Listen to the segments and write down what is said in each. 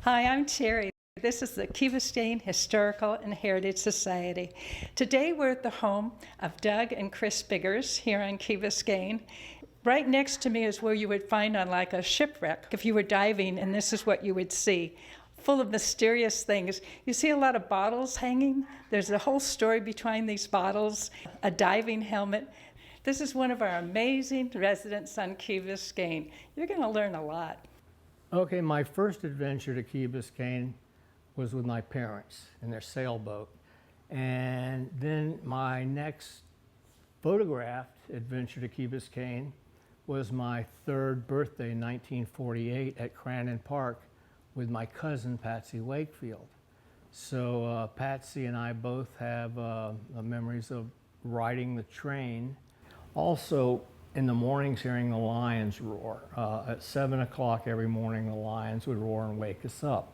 Hi, I'm Teri. This is the Key Biscayne Historical and Heritage Society. Today we're at the home of Doug and Chris Biggers here on Key Biscayne. Right next to me is where you would find on like a shipwreck if you were diving, and this is what you would see. Full of mysterious things. You see a lot of bottles hanging. There's a whole story behind these bottles, a diving helmet. This is one of our amazing residents on Key Biscayne. You're going to learn a lot. Okay, my first adventure to Key Biscayne was with my parents in their sailboat. And then my next photographed adventure to Key Biscayne was my third birthday in 1948 at Crandon Park with my cousin Patsy Wakefield. So Patsy and I both have memories of riding the train. Also, in the mornings hearing the lions roar. At 7 o'clock every morning the lions would roar and wake us up.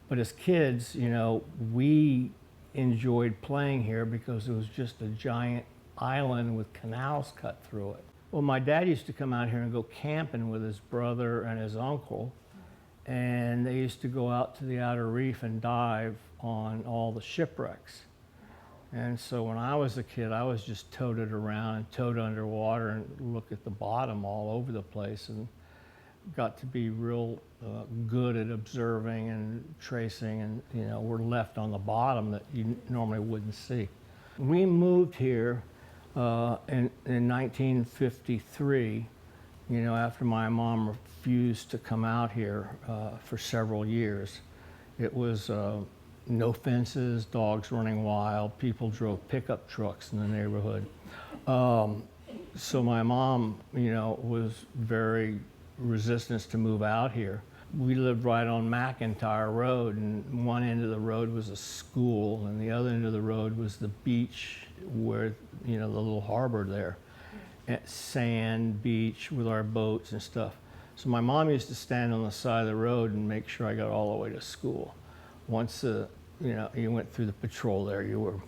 But as kids, you know, we enjoyed playing here because it was just a giant island with canals cut through it. Well, my dad used to come out here and go camping with his brother and his uncle, and they used to go out to the outer reef and dive on all the shipwrecks. And so when I was a kid, I was just toted around and towed underwater and looked at the bottom all over the place, and got to be real good at observing and tracing, and you know, we're left on the bottom that you normally wouldn't see. We moved here in 1953, you know, after my mom refused to come out here for several years. It was no fences, dogs running wild, people drove pickup trucks in the neighborhood. So my mom, you know, was very resistant to move out here. We lived right on McIntyre Road, and one end of the road was a school, and the other end of the road was the beach where, you know, the little harbor there. At sand beach with our boats and stuff. So my mom used to stand on the side of the road and make sure I got all the way to school. Once you know, you went through the patrol there, you were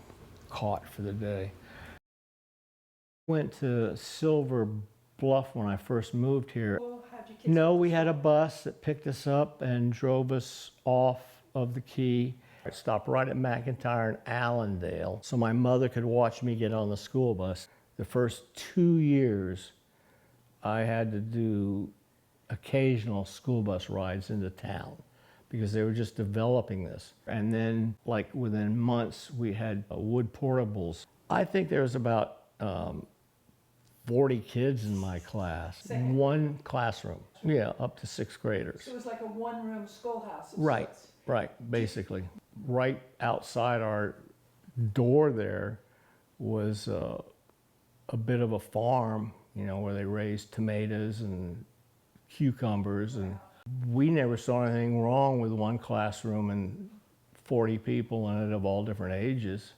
caught for the day. Went to Silver Bluff when I first moved here. Well, how'd you kids No, get we to had a school? bus that picked us up and drove us off of the Key. It stopped right at McIntyre and Allendale, so my mother could watch me get on the school bus. The first 2 years, I had to do occasional school bus rides into town, because they were just developing this. And then, like within months, we had wood portables. I think there was about 40 kids in my class, one classroom. Yeah, up to sixth graders. So it was like a one-room schoolhouse. Right, right, basically. Right outside our door there was a bit of a farm, you know, where they raised tomatoes and cucumbers, and we never saw anything wrong with one classroom and 40 people in it of all different ages,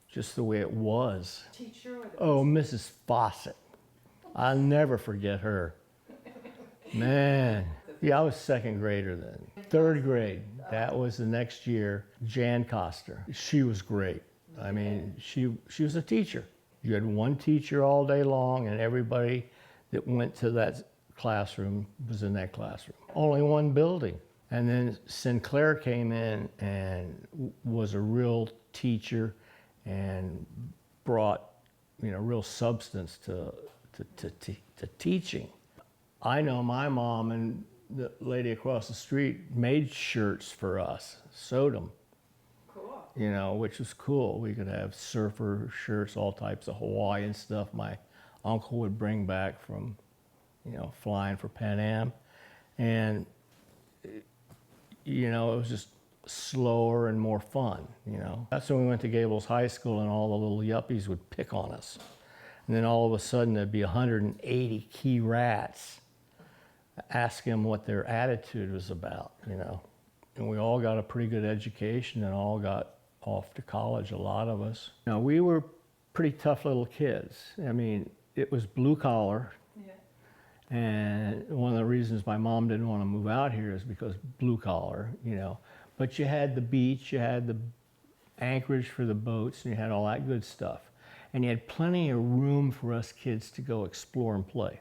just the way it was. Teacher or the Oh, Mrs. Fawcett. I'll never forget her. Man. Yeah, I was second grader then. Third grade, that was the next year. Jan Coster. She was great. I mean, she was a teacher. You had one teacher all day long, and everybody that went to that classroom was in that classroom. Only one building. And then Sinclair came in and was a real teacher and brought, you know, real substance to teaching. I know my mom and the lady across the street made shirts for us, sewed them. Cool. You know, which was cool. We could have surfer shirts, all types of Hawaiian stuff my uncle would bring back from, you know, flying for Pan Am. And, you know, it was just slower and more fun, you know. That's when we went to Gables High School, and all the little yuppies would pick on us. And then all of a sudden there'd be 180 Key rats asking them what their attitude was about, you know. And we all got a pretty good education and all got off to college, a lot of us. You know, we were pretty tough little kids. I mean, it was blue collar. Yeah. And one of the reasons my mom didn't want to move out here is because blue collar, you know. But you had the beach, you had the anchorage for the boats, and you had all that good stuff. And you had plenty of room for us kids to go explore and play.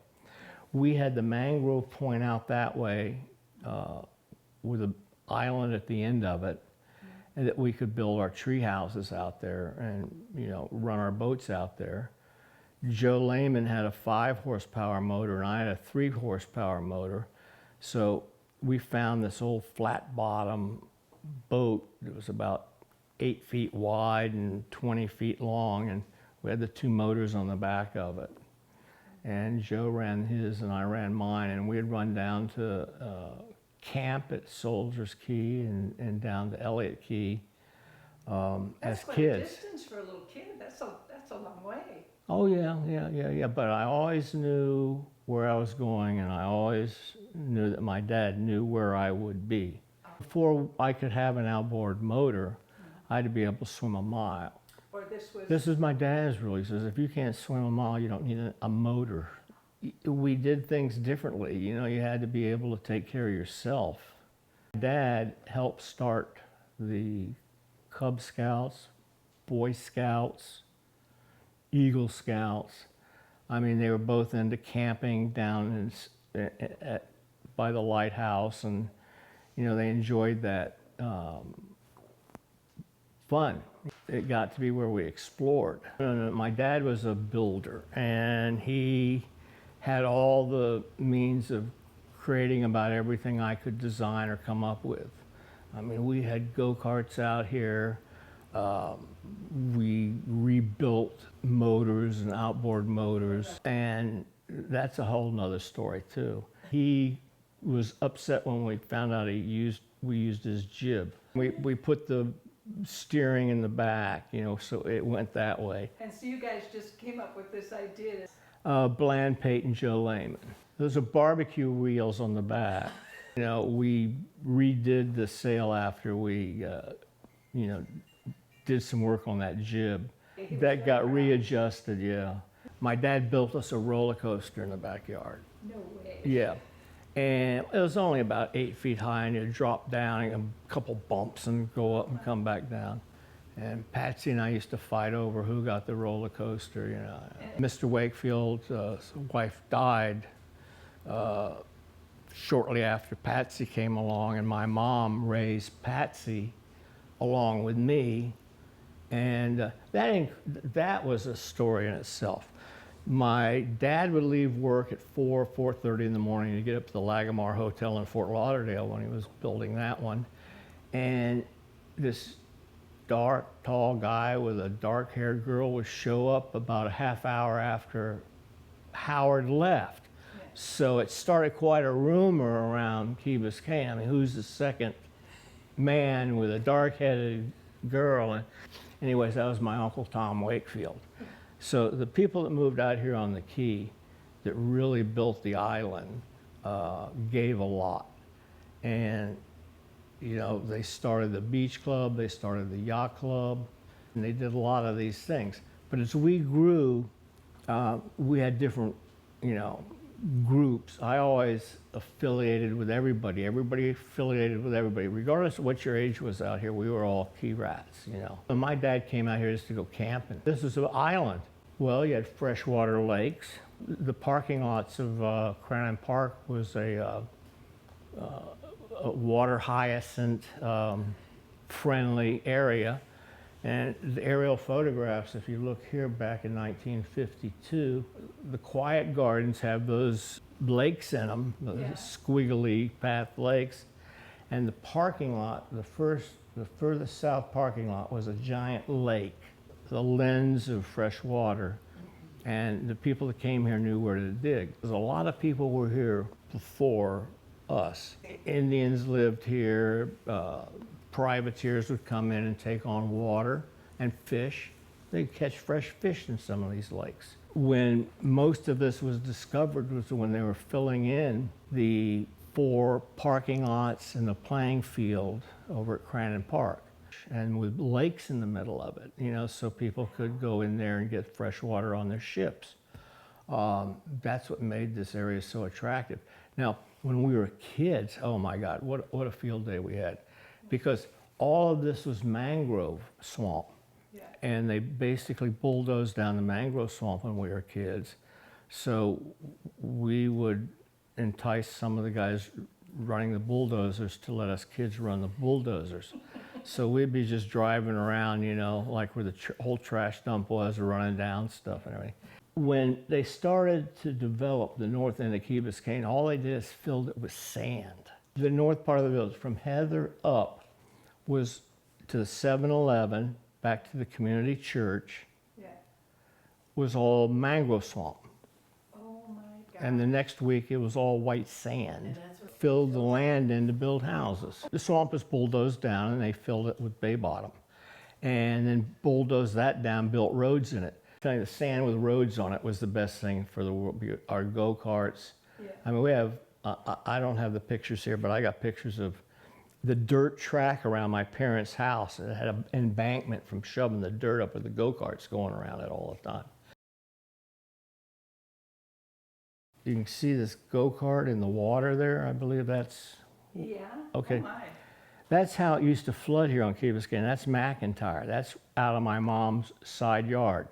We had the mangrove point out that way with island at the end of it, and that we could build our tree houses out there and, run our boats out there. Joe Lehman had a 5-horsepower motor and I had a 3-horsepower motor. So we found this old flat bottom boat that was about 8 feet wide and 20 feet long, and we had the 2 motors on the back of it. And Joe ran his and I ran mine, and we'd run down to camp at Soldiers Key and down to Elliott Key as quite kids. a distance for a little kid. That's a long way. Oh yeah. But I always knew where I was going, and I always knew that my dad knew where I would be. Before I could have an outboard motor, I had to be able to swim a mile. Or this was. This is my dad's rule. He says, if you can't swim a mile, you don't need a motor. We did things differently. You had to be able to take care of yourself. Dad helped start the Cub Scouts, Boy Scouts, Eagle Scouts. I mean, they were both into camping down by the lighthouse, and they enjoyed that fun. It got to be where we explored. My dad was a builder, and he had all the means of creating about everything I could design or come up with. I mean, we had go-karts out here. We rebuilt motors and outboard motors, and that's a whole nother story too. He was upset when we found out we used his jib. We put the steering in the back, so it went that way. And so you guys just came up with this idea. Bland Pate and Joe Lehman. Those are barbecue wheels on the back. We redid the sail after we, did some work on that jib. That got readjusted, yeah. My dad built us a roller coaster in the backyard. No way. Yeah. And it was only about 8 feet high, and it'd drop down and a couple bumps and go up and come back down. And Patsy and I used to fight over who got the roller coaster, Mr. Wakefield's wife died shortly after Patsy came along, and my mom raised Patsy along with me. And that was a story in itself. My dad would leave work at 4:30 in the morning to get up to the Lagomar Hotel in Fort Lauderdale when he was building that one. And this dark, tall guy with a dark-haired girl would show up about a half hour after Howard left. Yeah. So it started quite a rumor around Key Biscayne. I mean, who's the second man with a dark-headed girl? And anyways, that was my Uncle Tom Wakefield. So the people that moved out here on the Key that really built the island gave a lot. And they started the beach club, they started the yacht club, and they did a lot of these things. But as we grew, we had different, groups. I always affiliated with everybody. Everybody affiliated with everybody. Regardless of what your age was out here, we were all Key rats, And my dad came out here just to go camping. This is an island. Well, you had freshwater lakes. The parking lots of Cranon Park was a water hyacinth friendly area. And the aerial photographs, if you look here back in 1952, the quiet gardens have those lakes in them, the squiggly path lakes. And the parking lot, the furthest south parking lot was a giant lake, the lens of fresh water. And the people that came here knew where to dig. There's a lot of people were here before us. Indians lived here, privateers would come in and take on water and fish. They'd catch fresh fish in some of these lakes. When most of this was discovered was when they were filling in the 4 parking lots and the playing field over at Cranon Park, and with lakes in the middle of it, so people could go in there and get fresh water on their ships. That's what made this area so attractive. Now, when we were kids, oh my God, what a field day we had. Because all of this was mangrove swamp. Yeah. And they basically bulldozed down the mangrove swamp when we were kids. So we would entice some of the guys running the bulldozers to let us kids run the bulldozers. So we'd be just driving around, you know, like where the whole trash dump was, or running down stuff and everything. When they started to develop the north end of Key Biscayne, all they did is filled it with sand. The north part of the village, from Heather up, was to the 7-Eleven, back to the community church, was all mangrove swamp. Oh my God. And the next week it was all white sand. Filled the land in to build houses. The swamp was bulldozed down and they filled it with bay bottom. And then bulldozed that down, built roads in it. The sand with roads on it was the best thing for the world. Our go-karts. Yeah. I mean, we have, I don't have the pictures here, but I got pictures of the dirt track around my parents' house. It had an embankment from shoving the dirt up with the go-karts going around it all the time. You can see this go-kart in the water there. I believe that's, Yeah? okay. Oh my. That's how it used to flood here on Key Biscayne. That's McIntyre. That's out of my mom's side yard.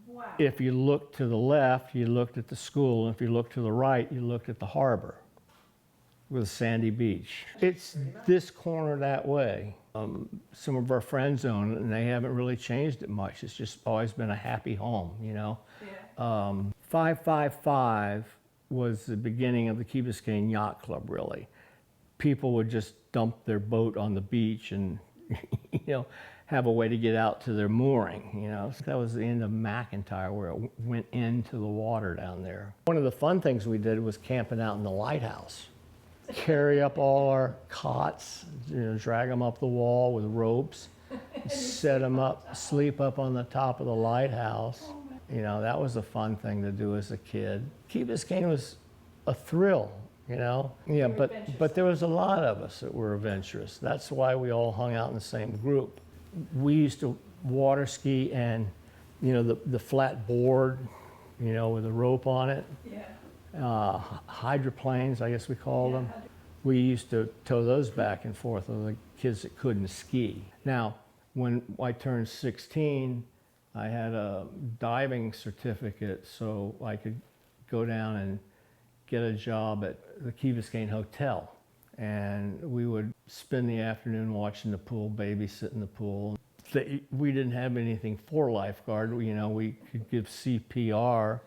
Wow. If you looked to the left, you looked at the school. And if you looked to the right, you looked at the harbor with a sandy beach. It's this corner that way. Some of our friends own it, and they haven't really changed it much. It's just always been a happy home, you know. Yeah. 555 was the beginning of the Key Biscayne Yacht Club, really. People would just dump their boat on the beach and, you know, have a way to get out to their mooring, you know. So that was the end of McIntyre, where it went into the water down there. One of the fun things we did was camping out in the lighthouse. Carry up all our cots, you know, drag them up the wall with ropes, set them up, sleep up on the top of the lighthouse. You know, that was a fun thing to do as a kid. Key Biscayne was a thrill, you know? Yeah, but there was a lot of us that were adventurous. That's why we all hung out in the same group. We used to water ski and, you know, the flat board, you know, with a rope on it. Yeah. Hydroplanes, I guess we called them. We used to tow those back and forth with the kids that couldn't ski. Now, when I turned 16, I had a diving certificate, so I could go down and get a job at the Key Biscayne Hotel. And we would spend the afternoon watching the pool, babysitting the pool. We didn't have anything for lifeguard. You know, we could give CPR,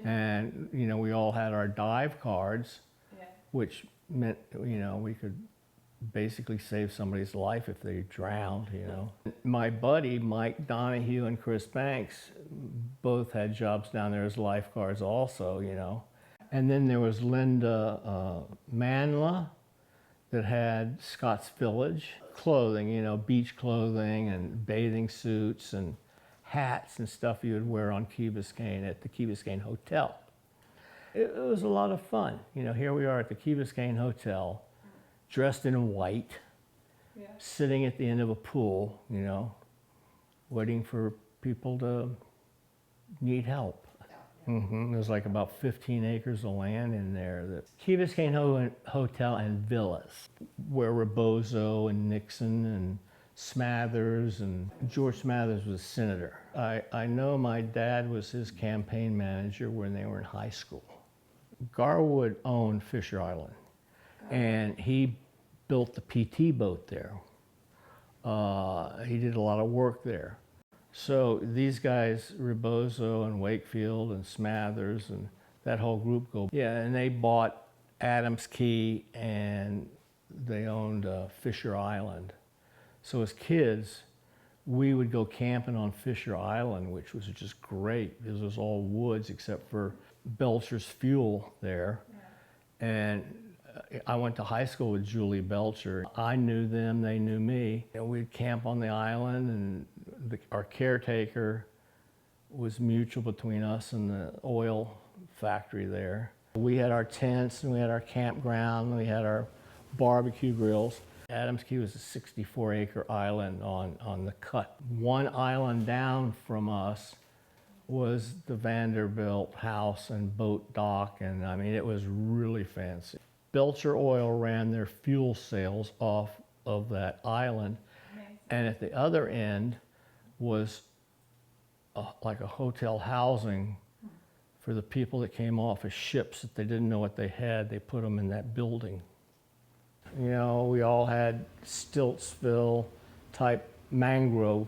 and, you know, we all had our dive cards, which meant, you know, we could basically save somebody's life if they drowned, you know. My buddy, Mike Donahue and Chris Banks, both had jobs down there as lifeguards also, you know. And then there was Linda Manla that had Scott's Village clothing, you know, beach clothing and bathing suits and hats and stuff you would wear on Key Biscayne at the Key Biscayne Hotel. It was a lot of fun. You know, here we are at the Key Biscayne Hotel, dressed in white, sitting at the end of a pool, you know, waiting for people to need help. There's like about 15 acres of land in there. The Key Biscayne Hotel and Villas, where Rebozo and Nixon and Smathers, and George Smathers was a senator. I know my dad was his campaign manager when they were in high school. Garwood owned Fisher Island, and he built the PT boat there. He did a lot of work there. So these guys, Rebozo and Wakefield and Smathers and that whole group and they bought Adams Key and they owned Fisher Island. So as kids, we would go camping on Fisher Island, which was just great because it was all woods except for Belcher's Fuel there. And I went to high school with Julie Belcher. I knew them, they knew me. And we'd camp on the island, and our caretaker was mutual between us and the oil factory there. We had our tents, and we had our campground, and we had our barbecue grills. Adams Key was a 64-acre island on the cut. One island down from us was the Vanderbilt house and boat dock, and I mean, it was really fancy. Belcher Oil ran their fuel sales off of that island. Amazing. And at the other end was like a hotel housing for the people that came off of ships that they didn't know what they had. They put them in that building. You know, we all had Stiltsville type mangrove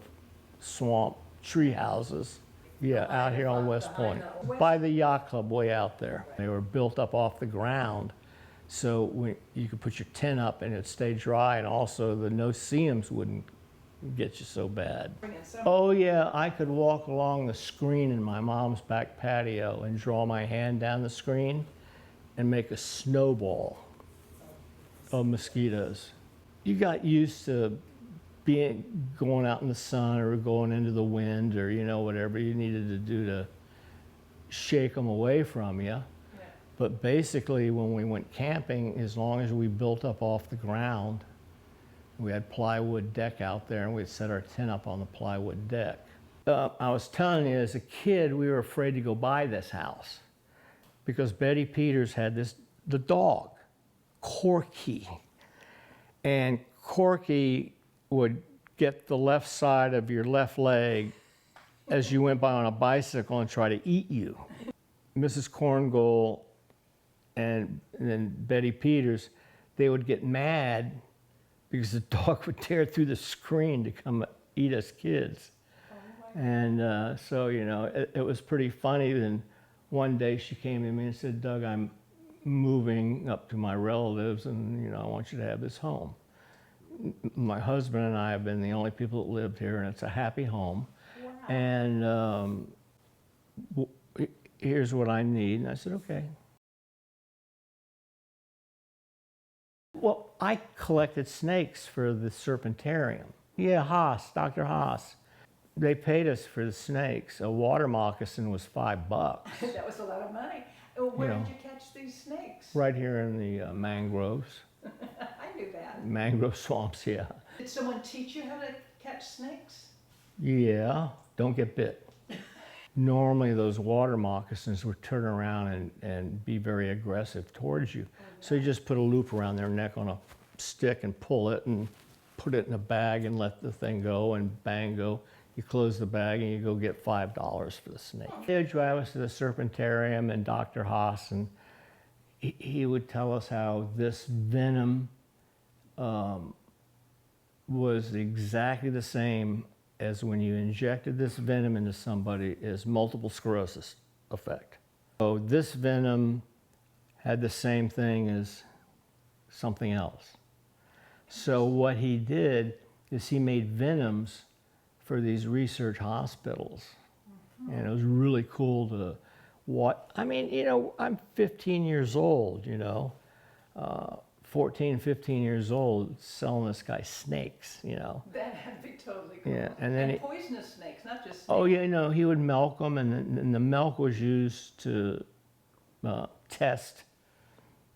swamp tree houses. Yeah, out here on West Point. By the yacht club way out there. They were built up off the ground. So you could put your tent up and it'd stay dry, and also the no-see-ums wouldn't get you so bad. Oh yeah, I could walk along the screen in my mom's back patio and draw my hand down the screen and make a snowball of mosquitoes. You got used to going out in the sun or going into the wind, or whatever you needed to do to shake them away from you. But basically, when we went camping, as long as we built up off the ground, we had plywood deck out there, and we'd set our tent up on the plywood deck. I was telling you, as a kid, we were afraid to go by this house because Betty Peters had the dog, Corky. And Corky would get the left side of your left leg as you went by on a bicycle and try to eat you. Mrs. Korngold and then Betty Peters, they would get mad because the dog would tear through the screen to come eat us kids. And so, it was pretty funny. Then one day she came to me and said, "Doug, I'm moving up to my relatives, and, I want you to have this home. My husband and I have been the only people that lived here, and it's a happy home. Wow. And here's what I need." And I said, "Okay." Well, I collected snakes for the serpentarium. Yeah, Haas, Dr. Haas. They paid us for the snakes. A water moccasin was $5. That was a lot of money. Where did you catch these snakes? Right here in the mangroves. I knew that. Mangrove swamps, yeah. Did someone teach you how to catch snakes? Yeah, don't get bit. Normally those water moccasins would turn around and be very aggressive towards you. So you just put a loop around their neck on a stick and pull it and put it in a bag and let the thing go, and bang, go. You close the bag and you go get $5 for the snake. They would drive us to the serpentarium and Dr. Haas, and he would tell us how this venom was exactly the same as when you injected this venom into somebody as multiple sclerosis effect. So this venom had the same thing as something else. So what he did is he made venoms for these research hospitals. And it was really cool to watch. I mean, I'm 15 years old, 14, 15 years old, selling this guy snakes, That had to be totally cool. Yeah, and then poisonous snakes, not just snakes. Oh yeah, he would milk them, and the milk was used to test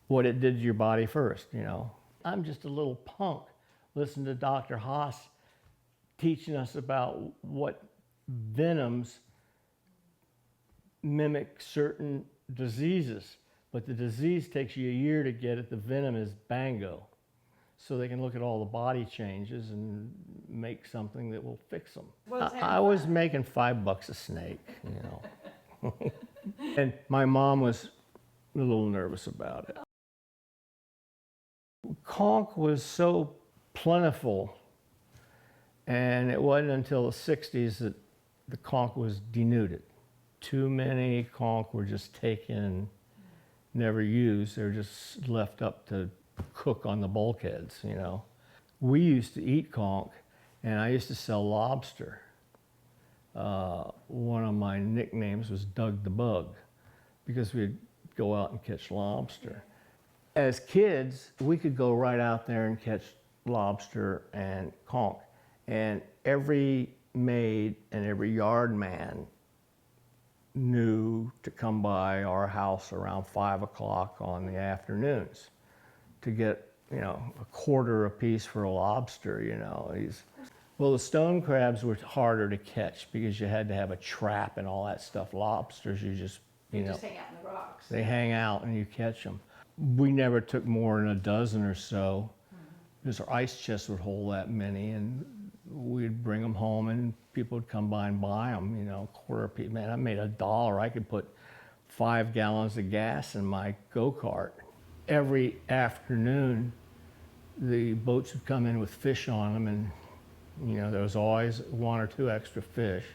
what it did to your body first, I'm just a little punk listening to Dr. Haas teaching us about what venoms mimic certain diseases. But the disease takes you a year to get it. The venom is bango. So they can look at all the body changes and make something that will fix them. I was making $5 a snake, And my mom was a little nervous about it. Conch was so plentiful, and it wasn't until the 60s that the conch was denuded. Too many conch were just taken, never used. They were just left up to cook on the bulkheads, We used to eat conch, and I used to sell lobster. One of my nicknames was Doug the Bug, because we'd go out and catch lobster. As kids, we could go right out there and catch lobster and conch. And every maid and every yard man knew to come by our house around 5 o'clock on the afternoons to get, a quarter a piece for a lobster, Well, the stone crabs were harder to catch because you had to have a trap and all that stuff. Lobsters, you just hang out in the rocks. They hang out and you catch them. We never took more than a dozen or so, because our ice chest would hold that many, and we'd bring them home and people would come by and buy them, quarter a piece. Man, I made $1. I could put 5 gallons of gas in my go-kart. Every afternoon, the boats would come in with fish on them, and there was always 1 or 2 extra fish,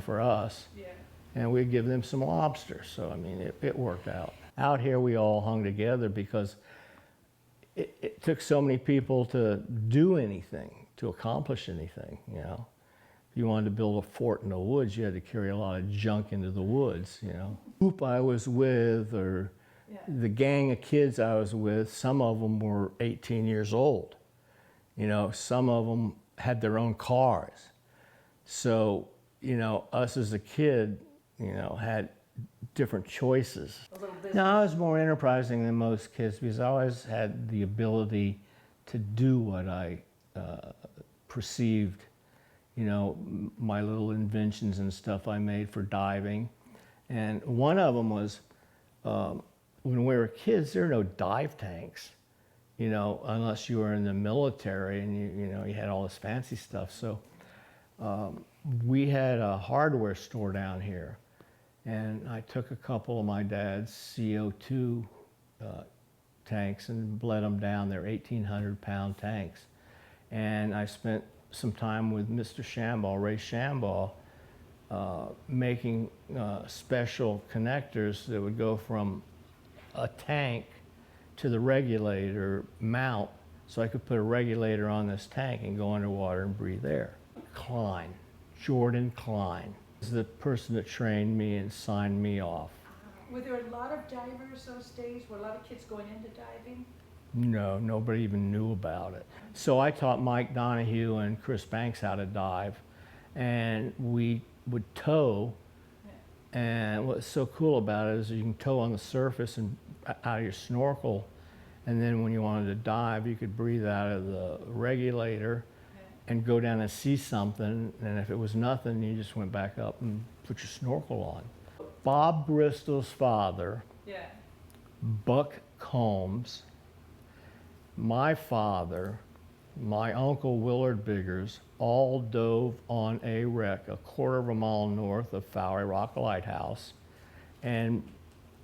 for us. Yeah. And we'd give them some lobster. So, I mean, it worked out. Out here, we all hung together because it took so many people to do anything, to accomplish anything, If you wanted to build a fort in the woods, you had to carry a lot of junk into the woods, Group I was with, or the gang of kids I was with, some of them were 18 years old. Some of them had their own cars. So, us as a kid, had different choices. No, I was more enterprising than most kids because I always had the ability to do what I perceived, my little inventions and stuff I made for diving. And one of them was, when we were kids, there were no dive tanks, unless you were in the military and you had all this fancy stuff. So we had a hardware store down here. And I took a couple of my dad's CO2 tanks and bled them down. They're 1,800-pound tanks. And I spent some time with Mr. Shambaugh, Ray Shambaugh, making special connectors that would go from a tank to the regulator mount, so I could put a regulator on this tank and go underwater and breathe air. Klein, Jordan Klein, is the person that trained me and signed me off. Were there a lot of divers those days? Were a lot of kids going into diving? No, nobody even knew about it. So I taught Mike Donahue and Chris Banks how to dive, and we would tow. And what's so cool about it is you can tow on the surface and out of your snorkel, and then when you wanted to dive, you could breathe out of the regulator and go down and see something, and if it was nothing, you just went back up and put your snorkel on. Bob Bristol's father, Buck Combs, my father, my uncle Willard Biggers, all dove on a wreck 1/4 mile north of Fowey Rock Lighthouse, and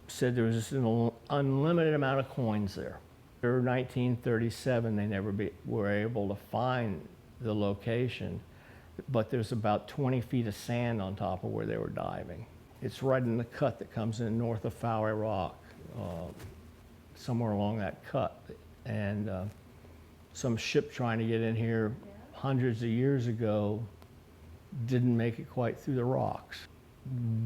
said there was just an unlimited amount of coins there. After 1937, they never were able to find the location, but there's about 20 feet of sand on top of where they were diving. It's right in the cut that comes in north of Fowey Rock, somewhere along that cut. And some ship trying to get in here hundreds of years ago didn't make it quite through the rocks.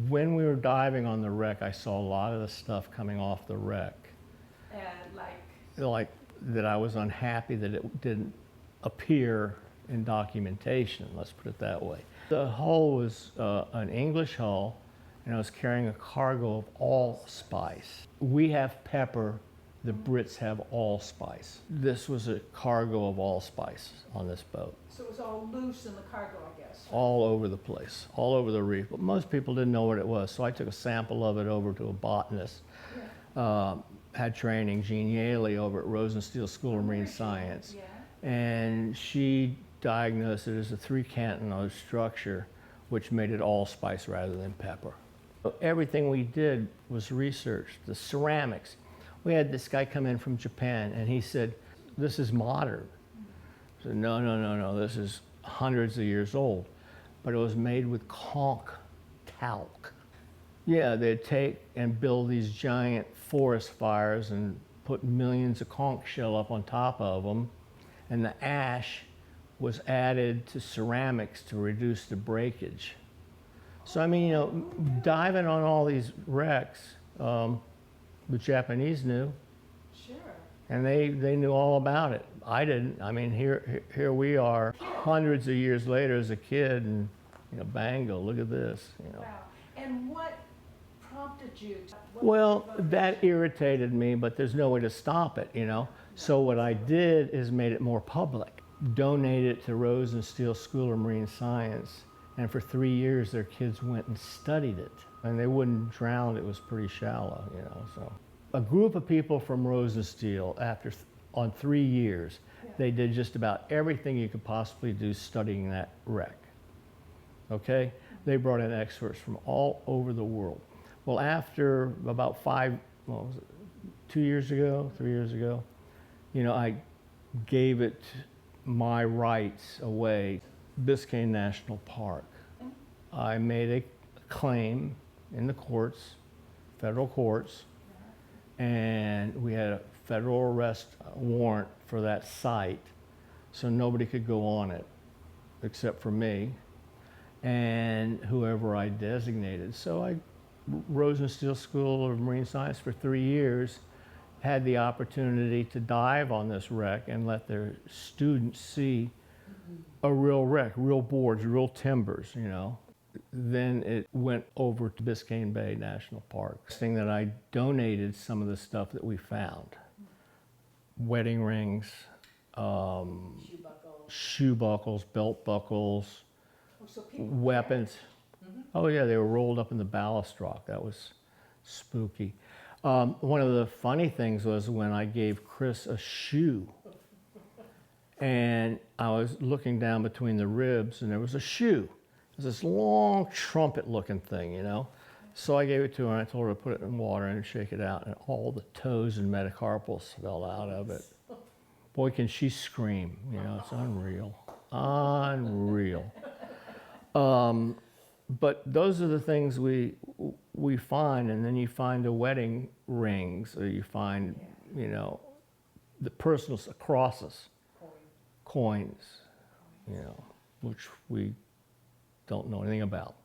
When we were diving on the wreck, I saw a lot of the stuff coming off the wreck. Like that I was unhappy that it didn't appear in documentation, let's put it that way. The hull was an English hull, and I was carrying a cargo of allspice. We have pepper, the Brits have allspice. This was a cargo of allspice on this boat. So it was all loose in the cargo, I guess. All over the place, all over the reef. But most people didn't know what it was, so I took a sample of it over to a botanist. Had training, Jean Yaley over at Rosenstiel School of Marine Science. And she diagnosed it as a 3-cantanoid structure, which made it allspice rather than pepper. So everything we did was researched. The ceramics. We had this guy come in from Japan, and he said, "This is modern." I said, no, this is hundreds of years old. But it was made with conch talc. Yeah, they'd take and build these giant forest fires and put millions of conch shell up on top of them, and the ash was added to ceramics to reduce the breakage. So I mean, diving on all these wrecks, the Japanese knew. Sure. And they knew all about it. I didn't. I mean, here we are, hundreds of years later as a kid, and bango, look at this. Wow. And what prompted you? Well, that irritated me, but there's no way to stop it, So what I did is made it more public. Donated it to Rosenstiel School of Marine Science, and for 3 years their kids went and studied it. And they wouldn't drown, it was pretty shallow, so. A group of people from Rosenstiel, on 3 years, they did just about everything you could possibly do studying that wreck, okay? They brought in experts from all over the world. Well, after about 3 years ago, I gave it my rights away, Biscayne National Park. I made a claim in the courts, federal courts, and we had a federal arrest warrant for that site, so nobody could go on it except for me and whoever I designated. So I Rosenstiel School of Marine Science for 3 years, had the opportunity to dive on this wreck and let their students see a real wreck, real boards, real timbers, you know. Then it went over to Biscayne Bay National Park. Thing that I donated some of the stuff that we found. Wedding rings, shoe buckles, belt buckles, weapons. Oh yeah, they were rolled up in the ballast rock. That was spooky. One of the funny things was when I gave Chris a shoe, and I was looking down between the ribs, and there was a shoe. It was this long trumpet-looking thing, you know. So I gave it to her, and I told her to put it in water and shake it out, and all the toes and metacarpals fell out of it. Boy, can she scream, you know, it's unreal. Unreal. But those are the things we find, and then you find the wedding rings, or you find, you know, the personal crosses, coins, you know, which we don't know anything about.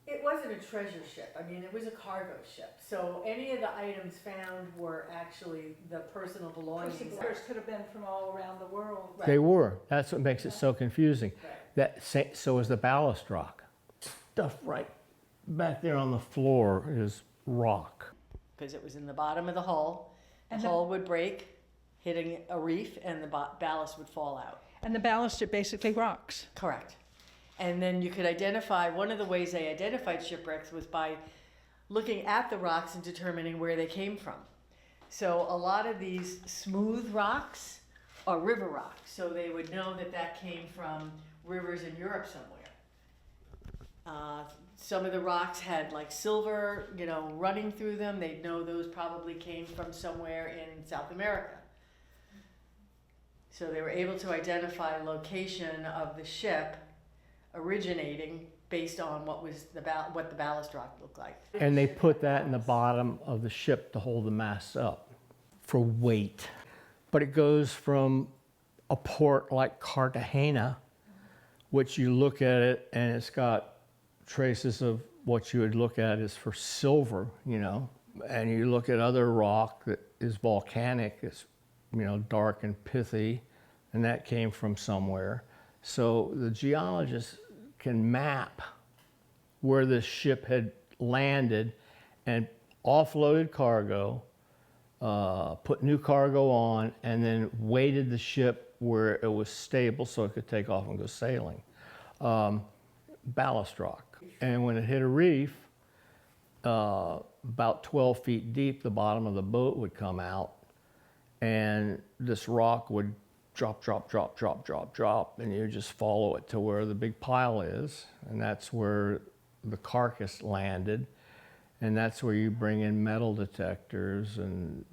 It wasn't a treasure ship. I mean, it was a cargo ship. So any of the items found were actually the personal belongings. Birds could have been from all around the world. Right. They were. That's what makes it so confusing. Right. So is the ballast rock. Stuff right back there on the floor is rock. Because it was in the bottom of the hull. The And hull would break, hitting a reef, and the ballast would fall out. And the ballast are basically rocks. Correct. And then you could identify, one of the ways they identified shipwrecks was by looking at the rocks and determining where they came from. So a lot of these smooth rocks are river rocks. So they would know that that came from rivers in Europe somewhere. Some of the rocks had like silver, you know, running through them. They'd know those probably came from somewhere in South America. So they were able to identify location of the ship originating based on what was what the ballast rock looked like. And they put that in the bottom of the ship to hold the masts up for weight. But it goes from a port like Cartagena, which you look at it and it's got traces of what you would look at is for silver, you know, and you look at other rock that is volcanic, it's, you know, dark and pithy, and that came from somewhere. So the geologists can map where the ship had landed and offloaded cargo, put new cargo on, and then weighted the ship where it was stable so it could take off and go sailing. Ballast rock. And when it hit a reef, about 12 feet deep, the bottom of the boat would come out, and this rock would drop, drop, drop, drop, drop, drop, and you just follow it to where the big pile is, and that's where the carcass landed, and that's where you bring in metal detectors and,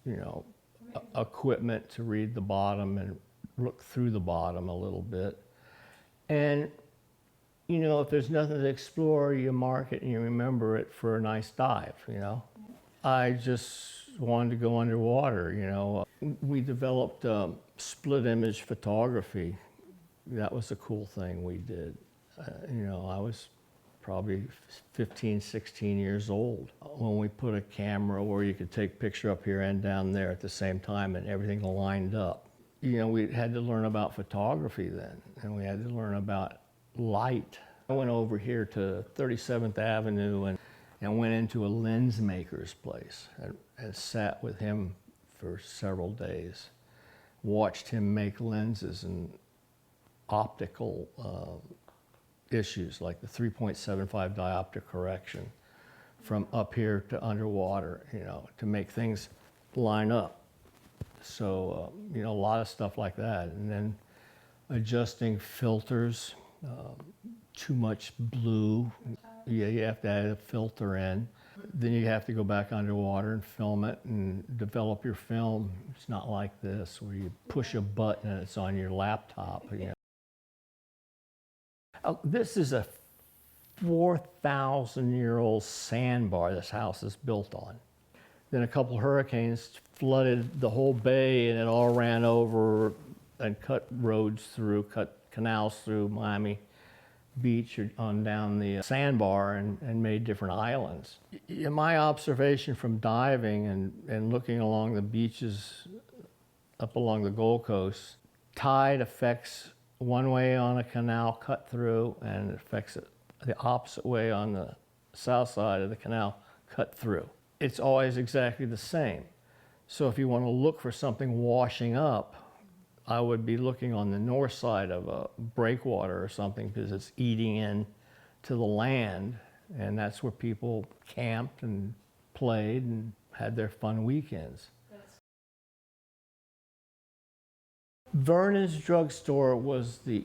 you know, equipment to read the bottom and look through the bottom a little bit. And you know, if there's nothing to explore, you mark it and you remember it for a nice dive, you know. I just wanted to go underwater, you know. We developed split image photography. That was a cool thing we did. You know, I was probably 15, 16 years old when we put a camera where you could take picture up here and down there at the same time and everything lined up. You know, we had to learn about photography then, and we had to learn about light. I went over here to 37th Avenue and went into a lens maker's place and sat with him for several days. Watched him make lenses and optical issues like the 3.75 diopter correction from up here to underwater, you know, to make things line up. So, you know, a lot of stuff like that. And then adjusting filters, too much blue, yeah, you have to add a filter in. Then you have to go back underwater and film it and develop your film. It's not like this where you push a button and it's on your laptop. You know. This is a 4,000-year-old sandbar this house is built on. Then a couple hurricanes flooded the whole bay and it all ran over and cut roads through, cut canals through Miami Beach or on down the sandbar and made different islands. In my observation from diving and looking along the beaches up along the Gold Coast, tide affects one way on a canal cut through and it affects it the opposite way on the south side of the canal cut through. It's always exactly the same. So if you want to look for something washing up, I would be looking on the north side of a breakwater or something because it's eating in to the land, and that's where people camped and played and had their fun weekends. Vernon's drugstore was the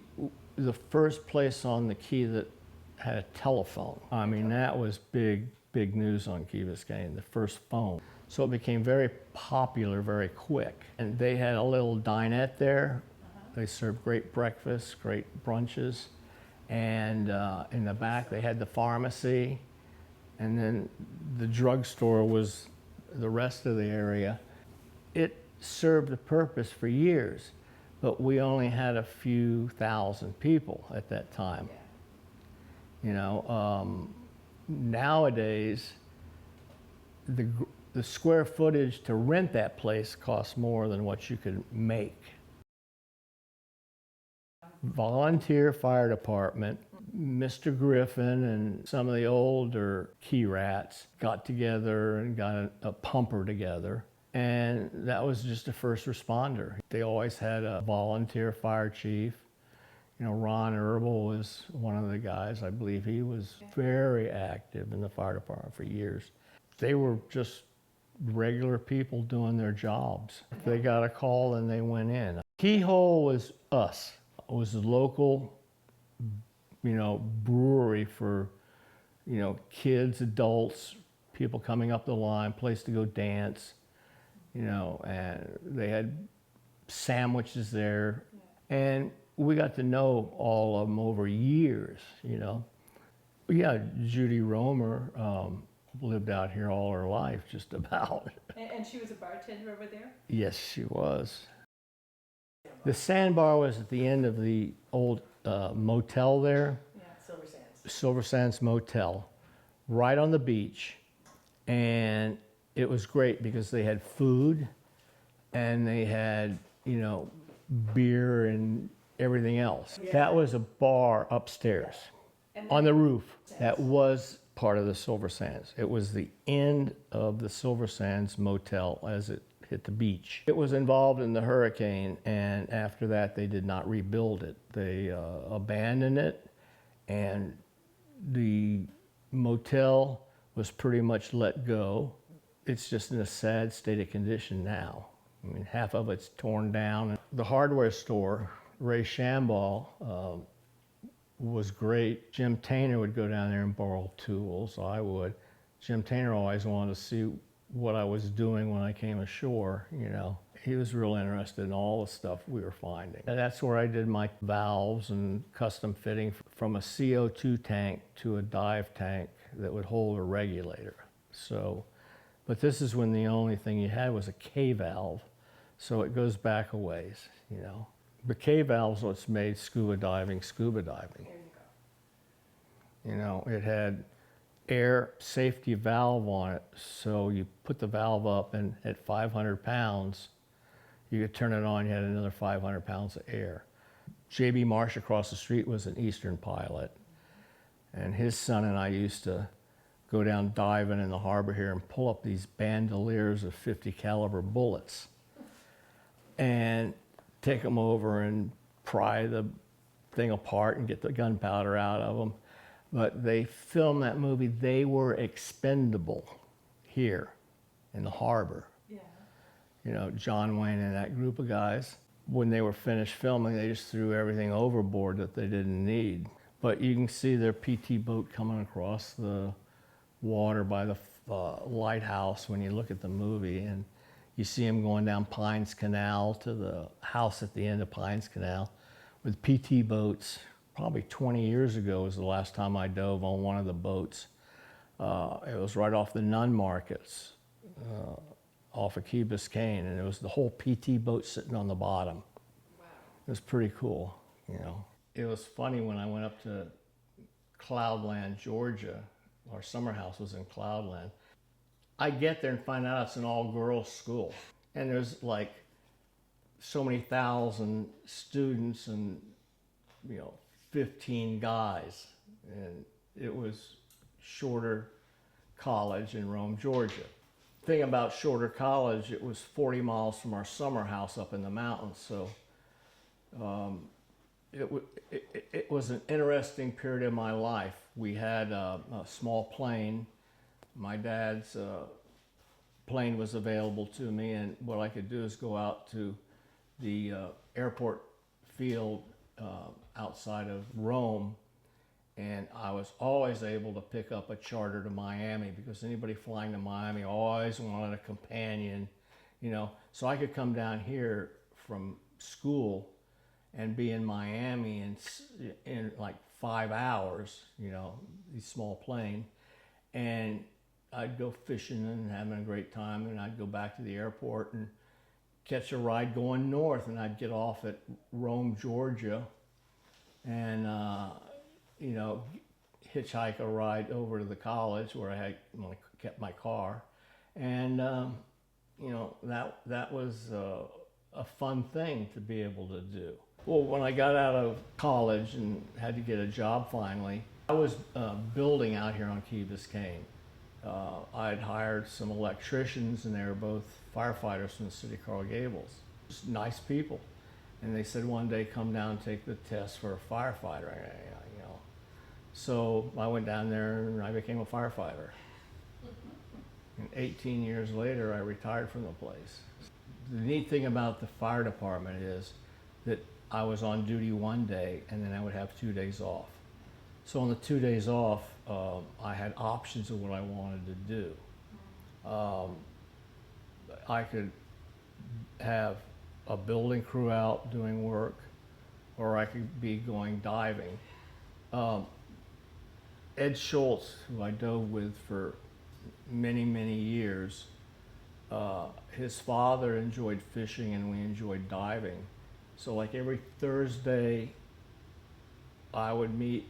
first place on the Key that had a telephone. I mean, that was big news on Key Biscayne, the first phone. So it became very popular very quick. And they had a little dinette there. They served great breakfasts, great brunches. And in the back, they had the pharmacy. And then the drugstore was the rest of the area. It served a purpose for years, but we only had a few thousand people at that time. You know, nowadays, the square footage to rent that place costs more than what you could make. Volunteer fire department, Mr. Griffin and some of the older Key rats got together and got a pumper together. And that was just a first responder. They always had a volunteer fire chief. You know, Ron Herbal was one of the guys. I believe he was very active in the fire department for years. They were just regular people doing their jobs. If they got a call, then they went in. Keyhole was us. It was a local, you know, brewery for, you know, kids, adults, people coming up the line, place to go dance, you know, and they had sandwiches there. And we got to know all of them over years, you know. Yeah, Judy Romer lived out here all her life, just about. And she was a bartender over there? Yes, she was. The sandbar was at the end of the old motel there. Yeah, Silver Sands. Silver Sands Motel, right on the beach. And it was great because they had food and they had, you know, beer and everything else. Yeah. That was a bar upstairs on the roof. That was part of the Silver Sands. It was the end of the Silver Sands Motel as it hit the beach. It was involved in the hurricane, and after that they did not rebuild it. They abandoned it, and the motel was pretty much let go. It's just in a sad state of condition now. I mean, half of it's torn down. The hardware store, Ray Shamball, was great. Jim Tainer would go down there and borrow tools. I would. Jim Tainer always wanted to see what I was doing when I came ashore, you know. He was real interested in all the stuff we were finding. And that's where I did my valves and custom fitting from a CO2 tank to a dive tank that would hold a regulator. So, but this is when the only thing you had was a K valve. So it goes back a ways, you know. The K valve's what's made scuba diving. There you go. You know, it had air safety valve on it, so you put the valve up and at 500 pounds, you could turn it on, you had another 500 pounds of air. J.B. Marsh across the street was an Eastern pilot, and his son and I used to go down diving in the harbor here and pull up these bandoliers of 50 caliber bullets and take them over and pry the thing apart and get the gunpowder out of them. But they filmed that movie. They were expendable here in the harbor. Yeah. You know, John Wayne and that group of guys, when they were finished filming, they just threw everything overboard that they didn't need. But you can see their PT boat coming across the water by the lighthouse when you look at the movie, and you see him going down Pines Canal to the house at the end of Pines Canal with PT boats. Probably 20 years ago was the last time I dove on one of the boats. It was right off the Nun Markets, off of Key Biscayne, and it was the whole PT boat sitting on the bottom. Wow. It was pretty cool, you know. It was funny when I went up to Cloudland, Georgia. Our summer house was in Cloudland. I get there and find out it's an all-girls school, and there's like so many thousand students and 15 guys, and it was Shorter College in Rome, Georgia. Thing about Shorter College, it was 40 miles from our summer house up in the mountains, so it was an interesting period of my life. We had a small plane. My dad's plane was available to me, and what I could do is go out to the airport field outside of Rome, and I was always able to pick up a charter to Miami, because anybody flying to Miami always wanted a companion, so I could come down here from school and be in Miami in like 5 hours, these small plane, and I'd go fishing and having a great time, and I'd go back to the airport and catch a ride going north, and I'd get off at Rome, Georgia, and hitchhike a ride over to the college where I had kept my car, and that was a fun thing to be able to do. Well, when I got out of college and had to get a job finally, I was building out here on Key Biscayne. I'd hired some electricians, and they were both firefighters from the city of Coral Gables. Just nice people. And they said one day, come down and take the test for a firefighter. So I went down there and I became a firefighter. And 18 years later, I retired from the place. The neat thing about the fire department is that I was on duty one day, and then I would have 2 days off. So on the 2 days off, I had options of what I wanted to do. I could have a building crew out doing work, or I could be going diving. Ed Schultz, who I dove with for many, many years, his father enjoyed fishing and we enjoyed diving. So like every Thursday, I would meet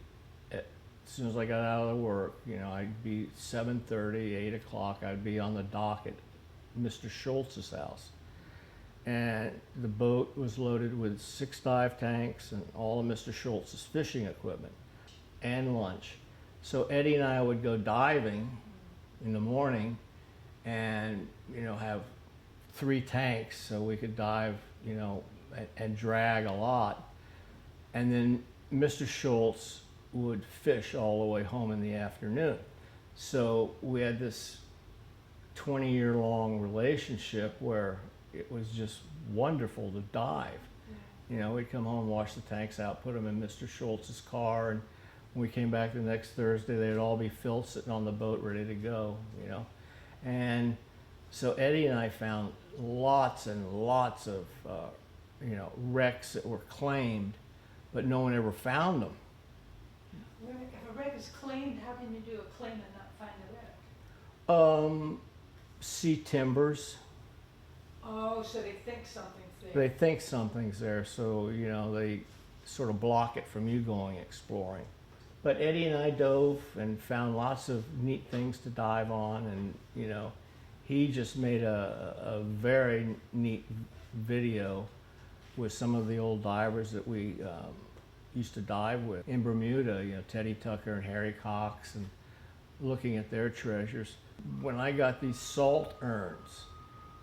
as soon as I got out of work. I'd be 7:30, 8 o'clock, I'd be on the dock at Mr. Schultz's house. And the boat was loaded with 6 dive tanks and all of Mr. Schultz's fishing equipment and lunch. So Eddie and I would go diving in the morning and, have 3 tanks so we could dive, and drag a lot. And then Mr. Schultz would fish all the way home in the afternoon. So we had this 20-year-long relationship where it was just wonderful to dive. We'd come home, wash the tanks out, put them in Mr. Schultz's car, and when we came back the next Thursday, they'd all be filled, sitting on the boat, ready to go, And so Eddie and I found lots and lots of, wrecks that were claimed, but no one ever found them. If a wreck is claimed, how can you do a claim and not find a wreck? Sea timbers. Oh, so they think something's there. They think something's there, so, they sort of block it from you going exploring. But Eddie and I dove and found lots of neat things to dive on, and, he just made a very neat video with some of the old divers that we used to dive with in Bermuda, Teddy Tucker and Harry Cox, and looking at their treasures. When I got these salt urns,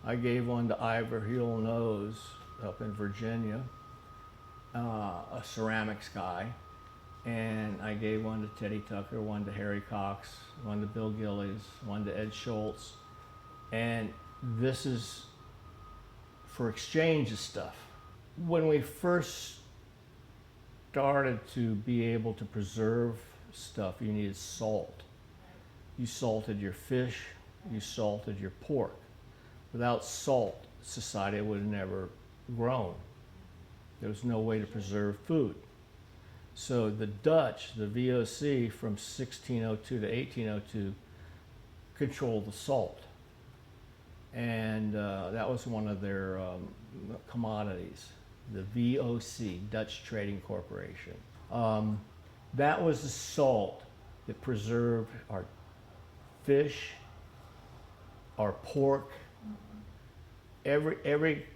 I gave one to Ivor Huell Nose up in Virginia, a ceramics guy, and I gave one to Teddy Tucker, one to Harry Cox, one to Bill Gillies, one to Ed Schultz, and this is for exchange of stuff. When we first started to be able to preserve stuff, you needed salt. You salted your fish, you salted your pork. Without salt, society would have never grown. There was no way to preserve food. So the Dutch, the VOC from 1602 to 1802, controlled the salt. And that was one of their commodities, the VOC, Dutch Trading Corporation. That was the salt that preserved our fish, our pork, every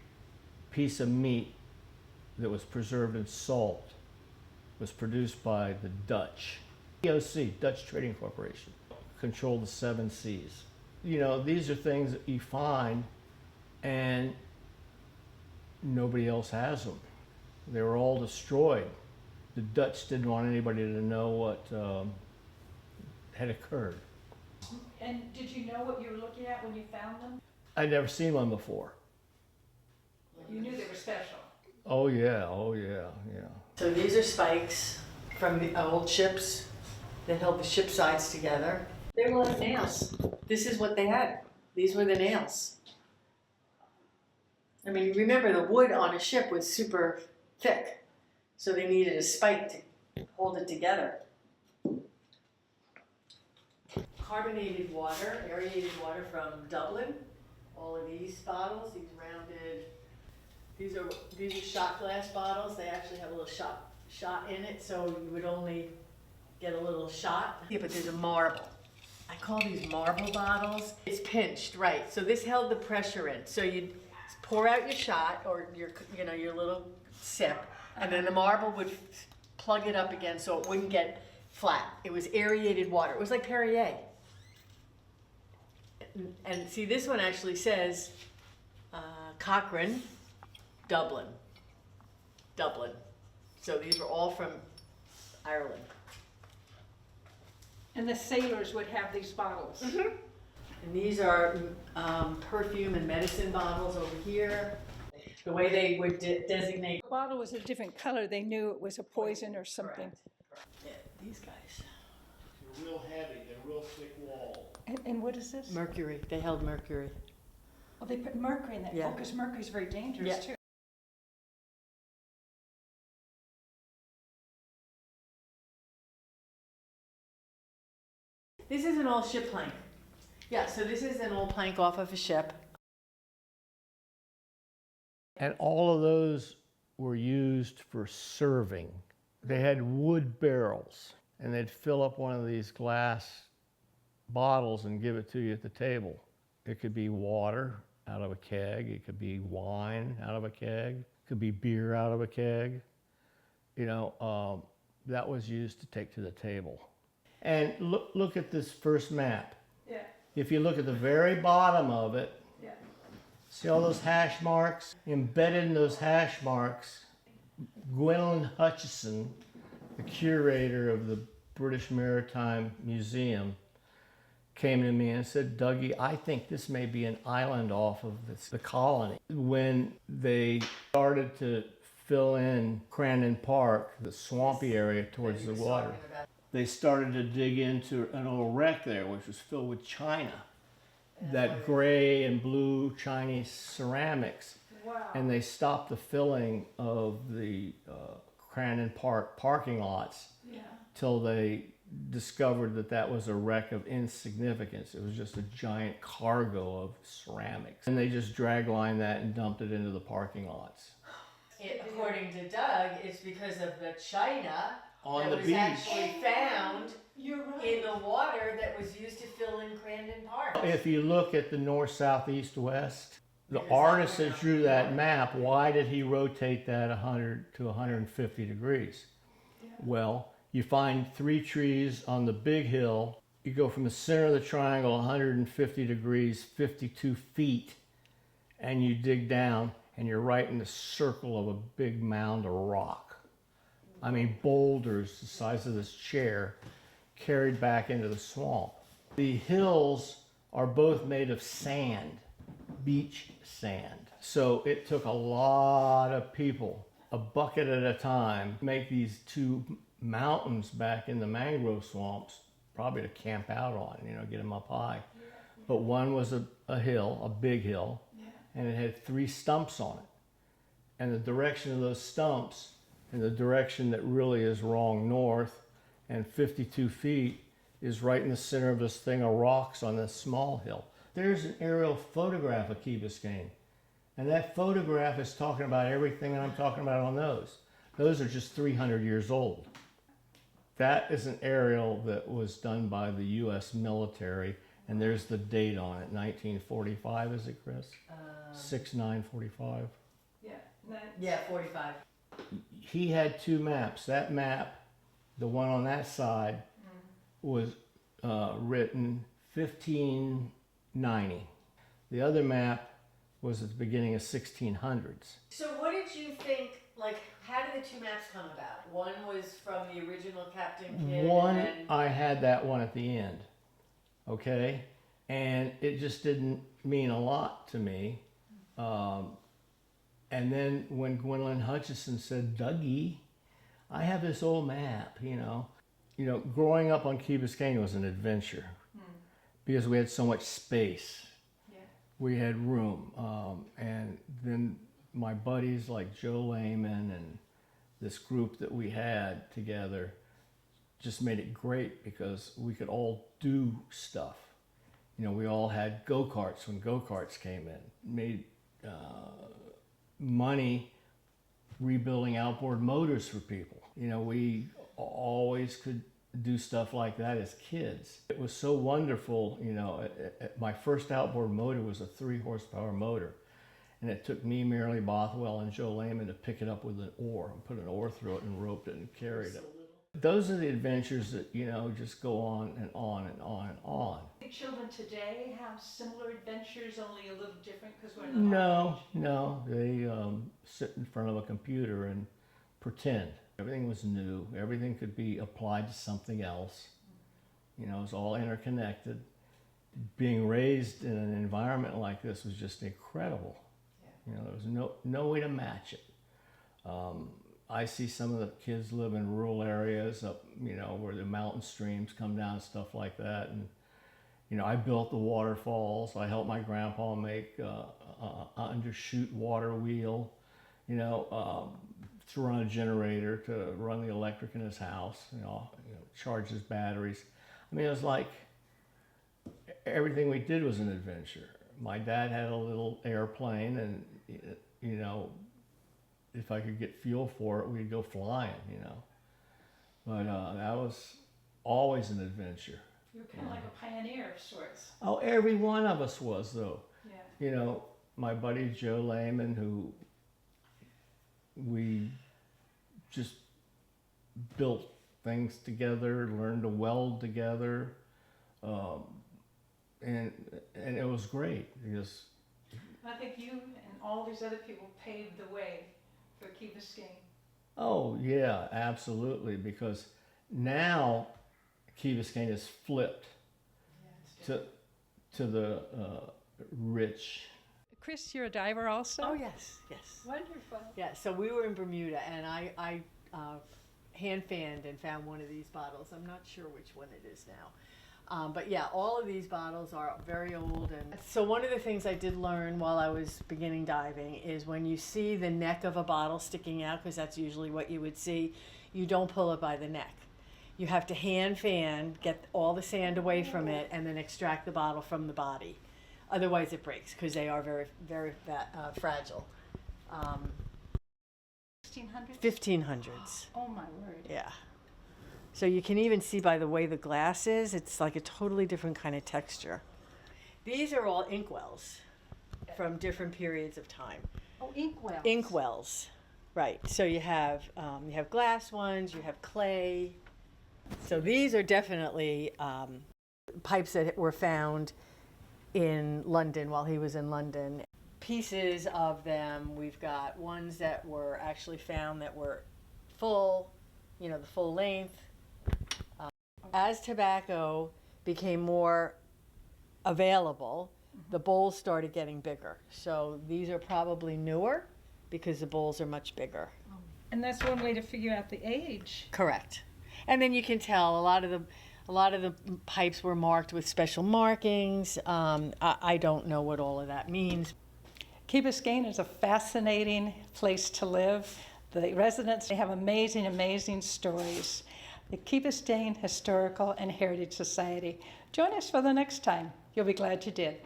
piece of meat that was preserved in salt was produced by the Dutch. VOC, Dutch Trading Corporation, controlled the 7 seas. You know, these are things that you find and nobody else has them. They were all destroyed. The Dutch didn't want anybody to know what had occurred. And did you know what you were looking at when you found them? I'd never seen one before. You knew they were special. Oh yeah, oh yeah, yeah. So these are spikes from the old ships that held the ship sides together. They were like nails. This is what they had. These were the nails. I mean, remember the wood on a ship was super thick, so they needed a spike to hold it together. Carbonated water, aerated water from Dublin. All of these bottles, these rounded, these are shot glass bottles. They actually have a little shot in it, so you would only get a little shot. Yeah, but there's a marble. I call these marble bottles. It's pinched, right? So this held the pressure in. So you'd pour out your shot or your little sip, and then the marble would plug it up again so it wouldn't get flat. It was aerated water. It was like Perrier. And see, this one actually says Cochrane, Dublin. So these were all from Ireland. And the sailors would have these bottles. Mm-hmm. And these are perfume and medicine bottles over here. The way they would designate. The bottle was a different color. They knew it was a poison or something. Yeah, these guys. They're real heavy, they're real thick walled. And what is this? Mercury. They held mercury. Well, they put mercury in that. Yeah. Oh, because mercury is very dangerous Yeah. too. This is an old ship plank. Yeah, so this is an old plank off of a ship. And all of those were used for serving. They had wood barrels, and they'd fill up one of these glass bottles and give it to you at the table. It could be water out of a keg, it could be wine out of a keg, it could be beer out of a keg. You know, that was used to take to the table. And look at this first map. Yeah. If you look at the very bottom of it, Yeah. see all those hash marks? Embedded in those hash marks, Gwendolyn Hutchison, the curator of the British Maritime Museum, came to me and said, Dougie, I think this may be an island off of the colony. When they started to fill in Crandon Park, the swampy area towards the water, they started to dig into an old wreck there, which was filled with china. That gray and blue Chinese ceramics. Wow. And they stopped the filling of the Crandon Park parking lots Yeah. till they discovered that that was a wreck of insignificance. It was just a giant cargo of ceramics. And they just drag-lined that and dumped it into the parking lots. According to Doug, it's because of the china On that the was beach. actually found You're right. in the water that was used to fill in Crandon Park. If you look at the north, south, east, west, the Yes, artist I that drew that map, why did he rotate that 100 to 150 degrees? Well, you find 3 trees on the big hill. You go from the center of the triangle 150 degrees, 52 feet, and you dig down, and you're right in the circle of a big mound of rock. I mean, boulders the size of this chair carried back into the swamp. The hills are both made of sand, beach sand. So it took a lot of people, a bucket at a time, to make these 2 mountains back in the mangrove swamps, probably to camp out on, you know, get them up high. but one was a hill, a big hill, and it had 3 stumps on it. And the direction of those stumps and the direction that really is wrong north and 52 feet is right in the center of this thing of rocks on this small hill. There's an aerial photograph of Key Biscayne. And that photograph is talking about everything that I'm talking about on those. Those are just 300 years old. That is an aerial that was done by the U.S. military, and there's the date on it, 1945, is it, Chris? 6/9/45. Yeah, 45. He had 2 maps. That map, the one on that side, was written 1590. The other map was at the beginning of 1600s. So what did you think, like, how did the 2 maps come about? One was from the original Captain Kidd. One, and I had that one at the end, okay? And it just didn't mean a lot to me. And then when Gwendolyn Hutchison said, Dougie, I have this old map, you know. Growing up on Key Biscayne was an adventure because we had so much space. Yeah. We had room. And then my buddies like Joe Lehman and this group that we had together just made it great because we could all do stuff. We all had go-karts when go-karts came in. Made money rebuilding outboard motors for people. We always could do stuff like that as kids. It was so wonderful. My first outboard motor was a 3 horsepower motor. And it took me, Marilee Bothwell, and Joe Lehman to pick it up with an oar and put an oar through it and roped it and carried it. Those are the adventures that, just go on and on and on and on. The children today have similar adventures, only a little different because we're in the No. They sit in front of a computer and pretend. Everything was new. Everything could be applied to something else. It was all interconnected. Being raised in an environment like this was just incredible. There was no way to match it. I see some of the kids live in rural areas up, where the mountain streams come down and stuff like that. And, I built the waterfalls. I helped my grandpa make a undershoot water wheel, to run a generator, to run the electric in his house, charge his batteries. It was like everything we did was an adventure. My dad had a little airplane, and if I could get fuel for it, we'd go flying, But that was always an adventure. You were kind of like a pioneer of sorts. Oh, every one of us was, though. Yeah. My buddy Joe Lehman, who we just built things together, learned to weld together, and it was great because I think you and all these other people paved the way for Key Biscayne. Oh yeah, absolutely, because now Key Biscayne is flipped to the rich. Chris, you're a diver also? Oh, yes. Wonderful. Yeah, so we were in Bermuda, and I hand fanned and found one of these bottles. I'm not sure which one it is now. But yeah, all of these bottles are very old. And so one of the things I did learn while I was beginning diving is when you see the neck of a bottle sticking out, because that's usually what you would see, you don't pull it by the neck. You have to hand fan, get all the sand away from it, and then extract the bottle from the body. Otherwise it breaks because they are very, very fragile. 1600s? 1500s. Oh my word. Yeah. So you can even see by the way the glass is, it's like a totally different kind of texture. These are all inkwells from different periods of time. Oh, inkwells. Inkwells, right. So you have glass ones, you have clay. So these are definitely pipes that were found in London while he was in London. Pieces of them, we've got ones that were actually found that were full, the full length. As tobacco became more available, the bowls started getting bigger. So these are probably newer because the bowls are much bigger. And that's one way to figure out the age. Correct. And then you can tell a lot of A lot of the pipes were marked with special markings. I don't know what all of that means. Key Biscayne is a fascinating place to live. The residents, they have amazing, amazing stories. The Key Biscayne Historical and Heritage Society. Join us for the next time. You'll be glad you did.